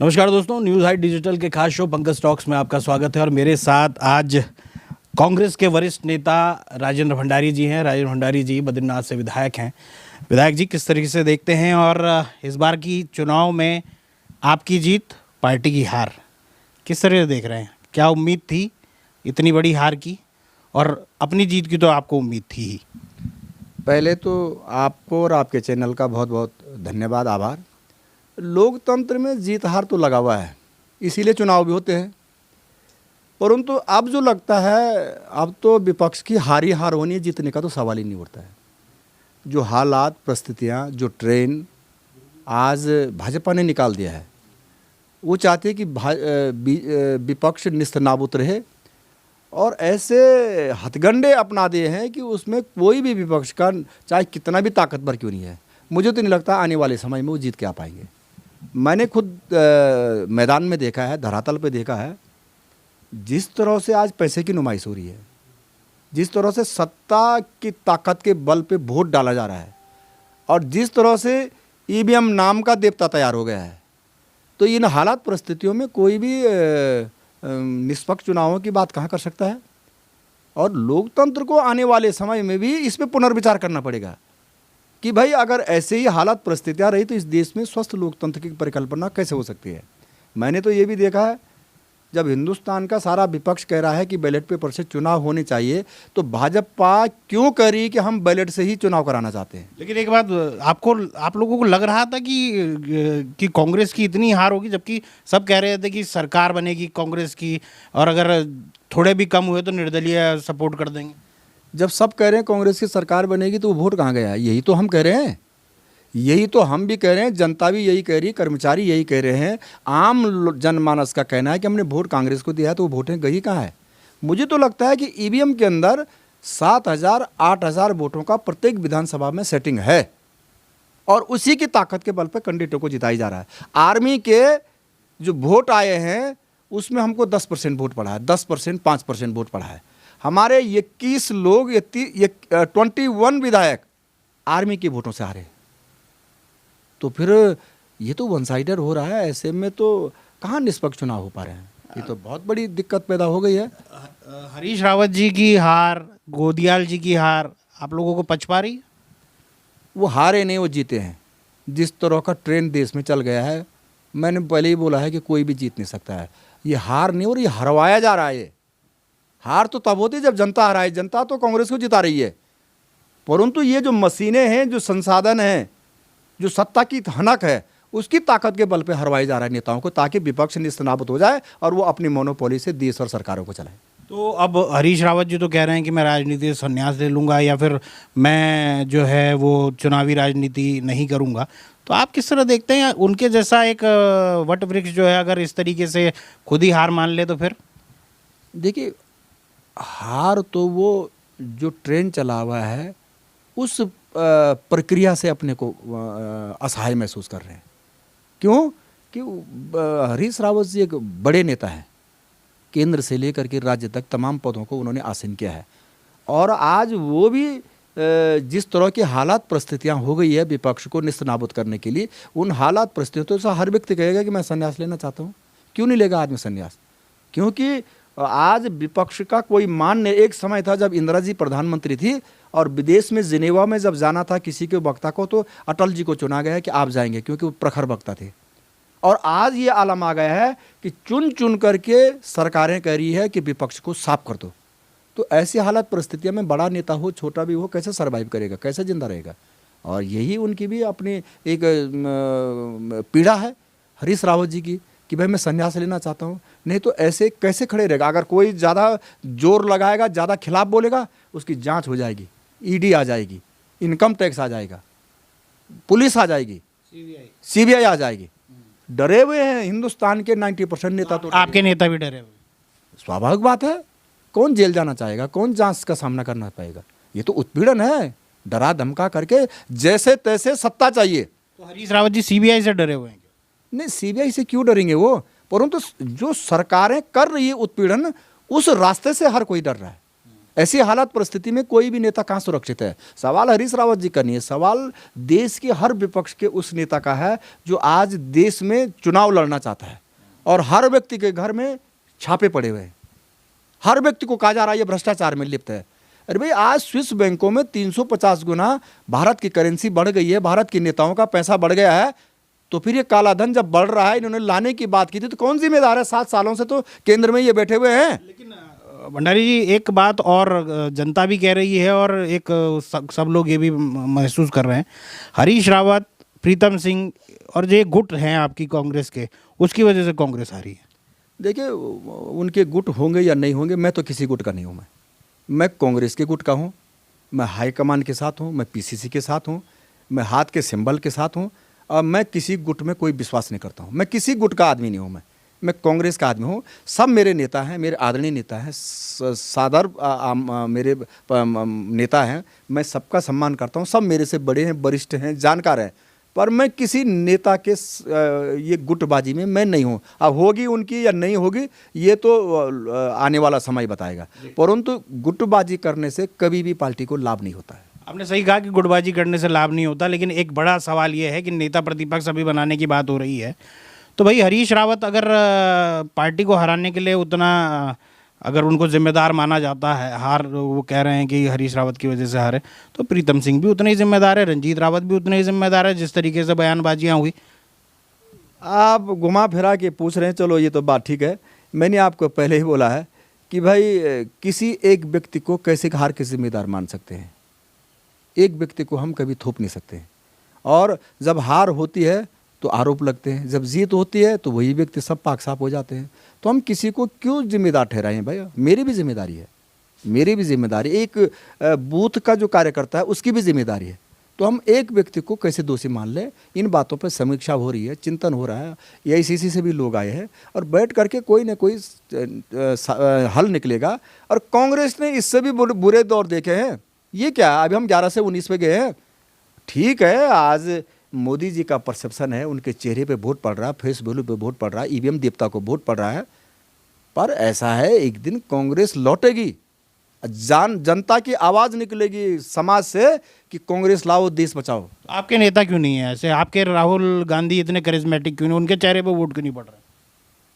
नमस्कार दोस्तों, news high digital के खास शो पंकज टॉक्स में आपका स्वागत है। और मेरे साथ आज कांग्रेस के वरिष्ठ नेता राजेंद्र भंडारी जी हैं। राजेंद्र भंडारी जी बद्रीनाथ से विधायक हैं। विधायक जी, किस तरीके से देखते हैं और इस बार की चुनाव में आपकी जीत, पार्टी की हार, किस तरह से देख रहे हैं? क्या उम्मीद थी इतनी बड़ी हार की? और अपनी जीत की तो आपको उम्मीद थी ही। पहले तो आपको और आपके चैनल का बहुत बहुत धन्यवाद, आभार। लोकतंत्र में जीत हार तो लगा हुआ है, इसीलिए चुनाव भी होते हैं। परंतु अब जो लगता है, अब तो विपक्ष की हारी हार होनी है, जीतने का तो सवाल ही नहीं उठता है। जो हालात, परिस्थितियाँ, जो ट्रेन आज भाजपा ने निकाल दिया है, वो चाहते हैं कि विपक्ष निस्तनाबूत रहे और ऐसे हथगंडे अपना दिए हैं कि उसमें कोई भी विपक्ष का चाहे कितना भी ताकतवर क्यों नहीं है, मुझे तो नहीं लगता आने वाले समय में वो जीत के आ पाएंगे। मैंने खुद मैदान में देखा है, धरातल पे देखा है, जिस तरह से आज पैसे की नुमाइश हो रही है, जिस तरह से सत्ता की ताकत के बल पे वोट डाला जा रहा है और जिस तरह से ईवीएम नाम का देवता तैयार हो गया है, तो इन हालात परिस्थितियों में कोई भी निष्पक्ष चुनावों की बात कहाँ कर सकता है। और लोकतंत्र को आने वाले समय में भी इस पर पुनर्विचार करना पड़ेगा कि भाई अगर ऐसे ही हालात परिस्थितियाँ रही तो इस देश में स्वस्थ लोकतंत्र की परिकल्पना कैसे हो सकती है। मैंने तो ये भी देखा है, जब हिंदुस्तान का सारा विपक्ष कह रहा है कि बैलेट पेपर से चुनाव होने चाहिए, तो भाजपा क्यों कह रही कि हम बैलेट से ही चुनाव कराना चाहते हैं। लेकिन एक बात, आप लोगों को लग रहा था कि कांग्रेस की इतनी हार होगी, जबकि सब कह रहे थे कि सरकार बनेगी कांग्रेस की, और अगर थोड़े भी कम हुए तो निर्दलीय सपोर्ट कर देंगे। जब सब कह रहे हैं कांग्रेस की सरकार बनेगी, तो वो वोट कहाँ गया? यही तो हम कह रहे हैं, यही तो हम भी कह रहे हैं, जनता भी यही कह रही है, कर्मचारी यही कह रहे हैं, आम जनमानस का कहना है कि हमने वोट कांग्रेस को दिया है, तो वो वोटें गई कहाँ है। मुझे तो लगता है कि ईवीएम के अंदर 7,000 8,000 वोटों का प्रत्येक विधानसभा में सेटिंग है और उसी की ताकत के बल पर कैंडिडेटों को जिताई जा रहा है। आर्मी के जो वोट आए हैं उसमें हमको 10% वोट पड़ा है, 10%, 5% वोट पड़ा है। हमारे 21 लोग, 21 विधायक आर्मी के वोटों से हारे। तो फिर ये तो वन साइडर हो रहा है। ऐसे में तो कहाँ निष्पक्ष चुनाव हो पा रहे हैं। ये तो बहुत बड़ी दिक्कत पैदा हो गई है। हरीश रावत जी की हार, गोदियाल जी की हार आप लोगों को पच पा रही है? वो हारे नहीं, वो जीते हैं। जिस तरह का ट्रेंड देश में चल गया है, मैंने पहले ही बोला है कि कोई भी जीत नहीं सकता है। ये हार नहीं, और ये हरवाया जा रहा है। ये हार तो तब होती है जब जनता हराए। जनता तो कांग्रेस को जिता रही है, परंतु ये जो मशीनें हैं, जो संसाधन हैं, जो सत्ता की हनक है, उसकी ताकत के बल पे हरवाई जा रहा है नेताओं को, ताकि विपक्ष निस्तनाबूत हो जाए और वो अपनी मोनोपोली से देश और सरकारों को चलाए। तो अब हरीश रावत जी तो कह रहे हैं कि मैं राजनीति से संन्यास ले लूँगा, या फिर मैं जो है वो चुनावी राजनीति नहीं करूँगा। तो आप किस तरह देखते हैं उनके जैसा एक वट वृक्ष जो है, अगर इस तरीके से खुद ही हार मान ले तो फिर? देखिए, हार तो वो जो ट्रेन चला हुआ है उस प्रक्रिया से अपने को असहाय महसूस कर रहे हैं। क्यों? कि हरीश रावत जी एक बड़े नेता हैं, केंद्र से लेकर के राज्य तक तमाम पदों को उन्होंने आसीन किया है। और आज वो भी जिस तरह की हालात परिस्थितियां हो गई है विपक्ष को निस्तनाबूद करने के लिए, उन हालात परिस्थितियों से हर व्यक्ति कहेगा कि मैं संन्यास लेना चाहता हूँ। क्यों नहीं लेगा आदमी संन्यास? क्योंकि आज विपक्ष का कोई मान नहीं। एक समय था जब इंदिरा जी प्रधानमंत्री थी और विदेश में जिनेवा में जब जाना था किसी के वक्ता को, तो अटल जी को चुना गया है कि आप जाएंगे, क्योंकि वो प्रखर वक्ता थे। और आज ये आलम आ गया है कि चुन चुन करके सरकारें कह रही है कि विपक्ष को साफ कर दो। तो ऐसी हालत परिस्थितियों में बड़ा नेता हो, छोटा भी हो, कैसे सर्वाइव करेगा, कैसे जिंदा रहेगा? और यही उनकी भी अपनी एक पीड़ा है हरीश रावत जी की, कि भाई मैं संन्यास लेना चाहता हूँ। नहीं तो ऐसे कैसे खड़े रहेगा? अगर कोई ज़्यादा जोर लगाएगा, ज़्यादा खिलाफ बोलेगा, उसकी जांच हो जाएगी, ईडी आ जाएगी, इनकम टैक्स आ जाएगा, पुलिस आ जाएगी, सीबीआई आ जाएगी। डरे हुए हैं हिंदुस्तान के 90% नेता। तो आपके नेता भी डरे हुए? स्वाभाविक बात है। कौन जेल जाना चाहेगा? कौन जांच का सामना करना पाएगा? ये तो उत्पीड़न है, डरा धमका करके जैसे तैसे सत्ता चाहिए। तो हरीश रावत जी सीबीआई से डरे हुए हैं? नहीं, सीबीआई से क्यों डरेंगे वो? परंतु जो सरकारें कर रही है उत्पीड़न, उस रास्ते से हर कोई डर रहा है। ऐसी हालात परिस्थिति में कोई भी नेता कहाँ सुरक्षित है। सवाल हरीश रावत जी का नहीं है, सवाल देश के हर विपक्ष के उस नेता का है जो आज देश में चुनाव लड़ना चाहता है और हर व्यक्ति के घर में छापे पड़े हुए हैं। हर व्यक्ति को कहा जा रहा है ये भ्रष्टाचार में लिप्त है। अरे भाई, आज स्विस बैंकों में 350 गुना भारत की करेंसी बढ़ गई है, भारत के नेताओं का पैसा बढ़ गया है, तो फिर ये काला धन जब बढ़ रहा है, इन्होंने लाने की बात की थी तो कौन जिम्मेदार है? 7 सालों से तो केंद्र में ये बैठे हुए हैं। लेकिन भंडारी जी, एक बात और जनता भी कह रही है और एक सब लोग ये भी महसूस कर रहे हैं, हरीश रावत, प्रीतम सिंह और जो गुट हैं आपकी कांग्रेस के, उसकी वजह से कांग्रेस हारी है। देखिए, उनके गुट होंगे या नहीं होंगे, मैं तो किसी गुट का नहीं हूँ। मैं कांग्रेस के गुट का हूँ, मैं हाईकमान के साथ हूँ, मैं पीसीसी के साथ हूँ, मैं हाथ के सिंबल के साथ हूँ और मैं किसी गुट में कोई विश्वास नहीं करता हूँ। मैं किसी गुट का आदमी नहीं हूँ, मैं कांग्रेस का आदमी हूँ। सब मेरे नेता हैं, मेरे आदरणीय नेता हैं, सादर मेरे नेता हैं, मैं सबका सम्मान करता हूँ। सब मेरे से बड़े हैं, वरिष्ठ हैं, जानकार हैं, पर मैं किसी नेता के ये गुटबाजी में मैं नहीं हूँ। अब होगी उनकी या नहीं होगी ये तो आने वाला समय बताएगा, परंतु गुटबाजी करने से कभी भी पार्टी को लाभ नहीं होता है। आपने सही कहा कि गुटबाजी करने से लाभ नहीं होता, लेकिन एक बड़ा सवाल ये है कि नेता प्रतिपक्ष अभी बनाने की बात हो रही है, तो भाई हरीश रावत अगर पार्टी को हराने के लिए उतना अगर उनको जिम्मेदार माना जाता है, हार वो कह रहे हैं कि हरीश रावत की वजह से हारे, तो प्रीतम सिंह भी उतने ही जिम्मेदार है, रंजीत रावत भी उतने ही जिम्मेदार है जिस तरीके से बयानबाजियां हुई। आप घुमा फिरा के पूछ रहे हैं, चलो ये तो बात ठीक है। मैंने आपको पहले ही बोला है कि भाई किसी एक व्यक्ति को कैसे हार के जिम्मेदार मान सकते हैं। एक व्यक्ति को हम कभी थोप नहीं सकते हैं, और जब हार होती है तो आरोप लगते हैं, जब जीत होती है तो वही व्यक्ति सब पाक साफ हो जाते हैं। तो हम किसी को क्यों जिम्मेदार ठहराएं भाई? मेरी भी जिम्मेदारी है, मेरी भी जिम्मेदारी, एक बूथ का जो कार्यकर्ता है उसकी भी जिम्मेदारी है। तो हम एक व्यक्ति को कैसे दोषी मान लें? इन बातों पर समीक्षा हो रही है, चिंतन हो रहा है, एआईसीसी से भी लोग आए हैं और बैठ करके कोई ना कोई हल निकलेगा। और कांग्रेस ने इससे भी बुरे दौर देखे हैं। ये क्या, अभी हम 11 से 19 पे गए हैं, ठीक है, आज मोदी जी का परसेप्शन है, उनके चेहरे पे वोट पड़ रहा है, फेस वैल्यू पे वोट पड़ रहा है, ईवीएम देवता को वोट पड़ रहा है, पर ऐसा है एक दिन कांग्रेस लौटेगी, जनता की आवाज़ निकलेगी समाज से कि कांग्रेस लाओ, देश बचाओ। आपके नेता क्यों नहीं है ऐसे? आपके राहुल गांधी इतने करिश्मेटिक क्यों नहीं? उनके चेहरे पे वोट क्यों नहीं पड़ रहा?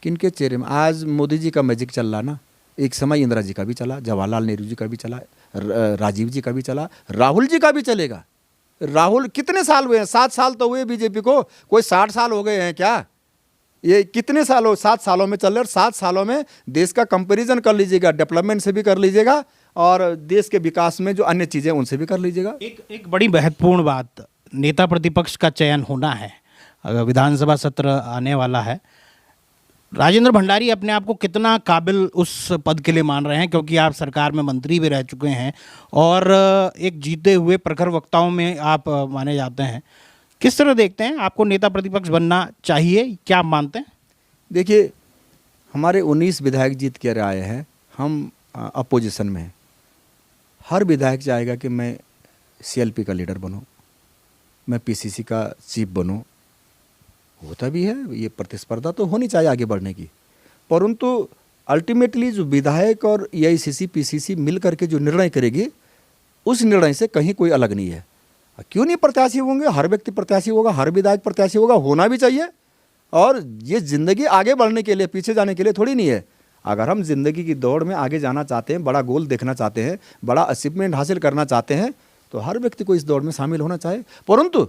किनके चेहरे में? आज मोदी जी का मैजिक चल रहा ना, एक समय इंदिरा जी का भी चला, जवाहरलाल नेहरू जी का भी चला, राजीव जी का भी चला, राहुल जी का भी चलेगा। राहुल कितने साल हुए हैं? 7 साल तो हुए बीजेपी को, कोई 60 साल हो गए हैं क्या? ये कितने साल हो? 7 सालों में चल रहे, और 7 सालों में देश का कंपैरिजन कर लीजिएगा, डेवलपमेंट से भी कर लीजिएगा और देश के विकास में जो अन्य चीज़ें उनसे भी कर लीजिएगा। एक बड़ी महत्वपूर्ण बात, नेता प्रतिपक्ष का चयन होना है, अगर विधानसभा सत्र आने वाला है, राजेंद्र भंडारी अपने आप को कितना काबिल उस पद के लिए मान रहे हैं? क्योंकि आप सरकार में मंत्री भी रह चुके हैं और एक जीते हुए प्रखर वक्ताओं में आप माने जाते हैं। किस तरह देखते हैं, आपको नेता प्रतिपक्ष बनना चाहिए, क्या आप मानते हैं? देखिए, हमारे 19 विधायक जीत के आए हैं, हम अपोजिशन में हैं। हर विधायक चाहेगा कि मैं सीएलपी का लीडर बनूं, मैं पीसीसी का चीफ बनूं, होता भी है, ये प्रतिस्पर्धा तो होनी चाहिए आगे बढ़ने की, परंतु अल्टीमेटली जो विधायक और एआईसीसी पीसीसी मिल करके जो निर्णय करेगी, उस निर्णय से कहीं कोई अलग नहीं है। क्यों नहीं प्रत्याशी होंगे? हर व्यक्ति प्रत्याशी होगा, हर विधायक प्रत्याशी होगा, होना भी चाहिए। और ये ज़िंदगी आगे बढ़ने के लिए, पीछे जाने के लिए थोड़ी नहीं है। अगर हम ज़िंदगी की दौड़ में आगे जाना चाहते हैं, बड़ा गोल देखना चाहते हैं, बड़ा अचीवमेंट हासिल करना चाहते हैं, तो हर व्यक्ति को इस दौड़ में शामिल होना चाहिए। परंतु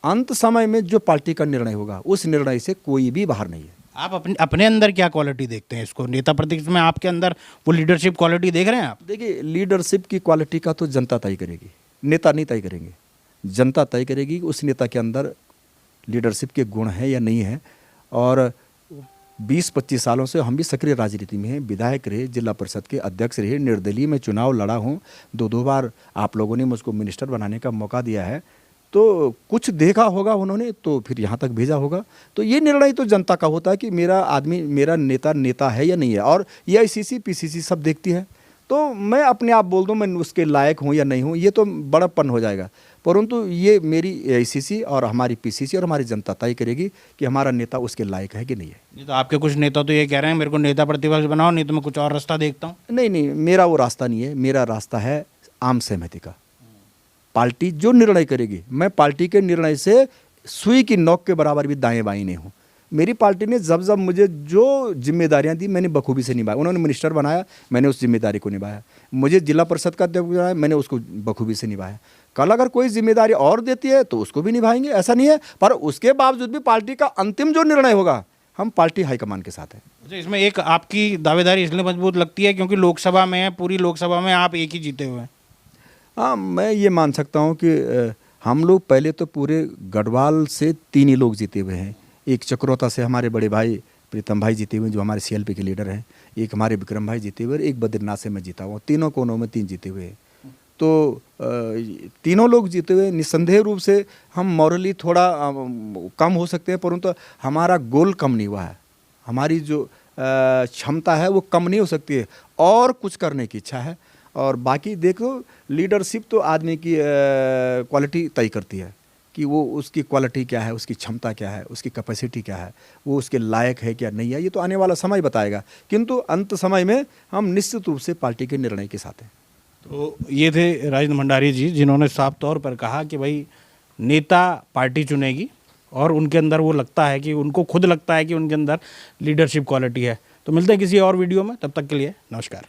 अंत समय में जो पार्टी का निर्णय होगा, उस निर्णय से कोई भी बाहर नहीं है। आप अपने अंदर क्या क्वालिटी देखते हैं इसको? नेता प्रतिपक्ष में आपके अंदर वो लीडरशिप क्वालिटी देख रहे हैं आप? देखिए, लीडरशिप की क्वालिटी का तो जनता तय करेगी, नेता नहीं तय करेंगे, जनता तय करेगी कि उस नेता के अंदर लीडरशिप के गुण हैं या नहीं है। और 20-25 सालों से हम भी सक्रिय राजनीति में हैं, विधायक रहे, जिला परिषद के अध्यक्ष रहे, निर्दलीय में चुनाव लड़ा हूँ, 2 बार आप लोगों ने मुझको मिनिस्टर बनाने का मौका दिया है, तो कुछ देखा होगा उन्होंने, तो फिर यहाँ तक भेजा होगा। तो ये निर्णय तो जनता का होता है कि मेरा आदमी, मेरा नेता है या नहीं है, और एआईसीसी पीसीसी सब देखती है। तो मैं अपने आप बोल दूं मैं उसके लायक हूं या नहीं हूं, ये तो बड़प्पन हो जाएगा। परंतु ये मेरी एआईसीसी और हमारी पीसीसी और हमारी जनता तय करेगी कि हमारा नेता उसके लायक है कि नहीं है। नहीं तो आपके कुछ नेता तो ये कह रहे हैं मेरे को नेता प्रतिपक्ष बनाओ, नहीं तो मैं कुछ और रास्ता देखता हूँ। नहीं नहीं, मेरा वो रास्ता नहीं है, मेरा रास्ता है आम सहमति का। पार्टी जो निर्णय करेगी, मैं पार्टी के निर्णय से सुई की नोक के बराबर भी दाएं बाएं नहीं हूँ। मेरी पार्टी ने जब जब मुझे जो जिम्मेदारियां दी मैंने बखूबी से निभाया। उन्होंने मिनिस्टर बनाया, मैंने उस जिम्मेदारी को निभाया। मुझे जिला परिषद का अध्यक्ष बनाया, मैंने उसको बखूबी से निभाया। कल अगर कोई जिम्मेदारी और देती है तो उसको भी निभाएंगे, ऐसा नहीं है। पर उसके बावजूद भी पार्टी का अंतिम जो निर्णय होगा, हम पार्टी हाईकमान के साथ हैं। अच्छा, इसमें एक आपकी दावेदारी इसलिए मजबूत लगती है क्योंकि लोकसभा में, पूरी लोकसभा में आप एक ही जीते हुए हैं। हाँ, मैं ये मान सकता हूँ कि हम लोग पहले तो पूरे गढ़वाल से 3 ही लोग जीते हुए हैं। एक चक्रोता से हमारे बड़े भाई प्रीतम भाई जीते हुए हैं, जो हमारे सीएलपी के लीडर हैं। एक हमारे विक्रम भाई जीते हुए, एक बद्रीनाथ से मैं जीता हुआ। तीनों कोनों में 3 जीते हुए हैं। तो तीनों लोग जीते हुए, निस्संदेह रूप से हम मॉरली थोड़ा कम हो सकते हैं, परंतु हमारा गोल कम नहीं हुआ है। हमारी जो क्षमता है वो कम नहीं हो सकती है, और कुछ करने की इच्छा है। और बाकी देखो, लीडरशिप तो आदमी की क्वालिटी तय करती है कि वो उसकी क्वालिटी क्या है, उसकी क्षमता क्या है, उसकी कैपेसिटी क्या है, वो उसके लायक है क्या नहीं है, ये तो आने वाला समय बताएगा। किंतु अंत समय में हम निश्चित रूप से पार्टी के निर्णय के साथ हैं। तो ये थे राजेंद्र भंडारी जी, जिन्होंने साफ तौर पर कहा कि भाई नेता पार्टी चुनेगी और उनके अंदर वो लगता है कि उनको खुद लगता है कि उनके अंदर लीडरशिप क्वालिटी है। तो मिलते हैं किसी और वीडियो में, तब तक के लिए नमस्कार।